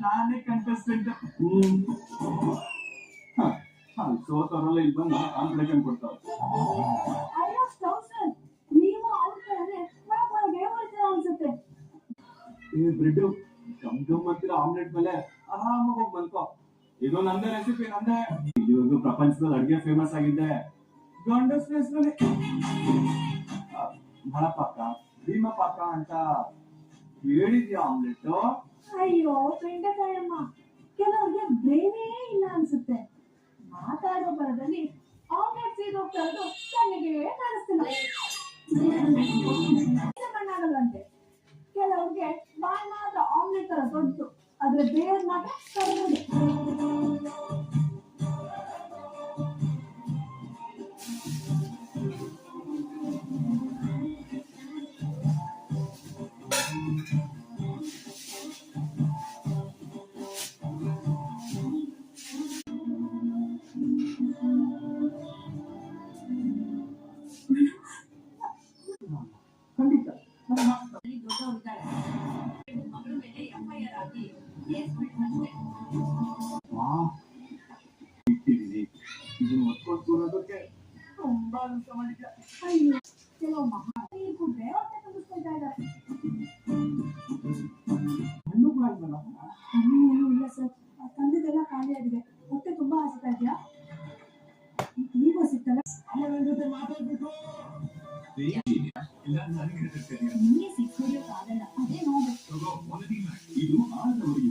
ನಾನೇ ಕಂಟೆಸ್ಟೆಂಟ್ ಸೋತವರೆಲ್ಲ ಇಲ್ಲಿ ಬಂದು ಕಾಂಪಿಟೇಷನ್ ಕೊಡ್ತಾರೆ. ಬ್ರೆಡ್ ಗಮ್ ಗಮ್ ಅಂತಿರೋ ಆಮ್ಲೆಟ್ ಮೇಲೆ ಆರಾಮಾಗಿ ಹೋಗಿ ಬಂದ್ಕೋ. ಇದು ನಂದೇ ರೆಸಿಪಿ, ನಂದೇ. ಇಲ್ಲಿವರೆಗೂ ಪ್ರಪಂಚದಲ್ಲಿ ಅಡ್ಗೆ ಫೇಮಸ್ ಆಗಿದ್ದೆ ಗಂಡಸ್ ಹೆಸರಲ್ಲಿ ಭಳಪಾಕ ಭೀಮಪಾಕ ಅಂತ ಹೇಳಿದ್ಯಾ ಆಮ್ಲೆಟ್? ಅಯ್ಯೋ ಬೆಂಡೆಕಾಯಮ್ಮ, ಕೆಲವ್ರಿಗೆ ಬ್ರೇನೇ ಇಲ್ಲ ಅನ್ಸುತ್ತೆ. ಮಾತಾಡೋ ಬರದಲ್ಲಿ ಆಮ್ಲೆಟ್ ಸೀದೋಗ್ತಾ ಇರೋದು ಕಣ್ಣಿಗೆ ಕಾಣಿಸ್ತಿಲ್ಲ. ಮಣ್ಣಾಗಲ್ಲಂತೆ. ಕೆಲವ್ರಿಗೆ ಬಾಯ್ ಮಾತ್ರ ಆಮ್ಲೆಟ್ ತರ ದೊಡ್ಡ, ಆದ್ರೆ ಬೇರೆ ಮಾತ್ರ ಕಡಿಮೆ. ಖಂಡಿತ ಇದನ್ನ ಒತ್ಕೊಂಡು ಕೂರೋದಕ್ಕೆ ತುಂಬಾ ಅನುಷ್ಠ ಮಾಡಿದ್ಯಾ. ಅಯ್ಯೋ, ಕೆಲವು ಮಹಾನೀಯರು ಬೇರೆ ತುಂಬಿಸ್ಕೊಳ್ತಾ ಇದ್ದಾರೆ. ಹಣ್ಣುಗಳಾಗ್ಬಲ್ಲ ಹಣ್ಣೇನು ಇಲ್ಲ ಸರ್, ತಂದಿದ್ದೆಲ್ಲ ಖಾಲಿ ಆಗಿದೆ. ಹೊಟ್ಟೆ ತುಂಬಾ ಹಸಿತಾ ಇದೆಯಾ? ಈಗ ಸಿಗ್ತಲ್ಲ. ಜೊತೆ ಮಾತಾಡ್ಬೇಕು. ನಿಮಗೆ ಸಿಕ್ಕೋದಕ್ಕಾಗಲ್ಲ, ಅದೇ ನೋಡು. ಇದು ಆಳದವರಿಗೆ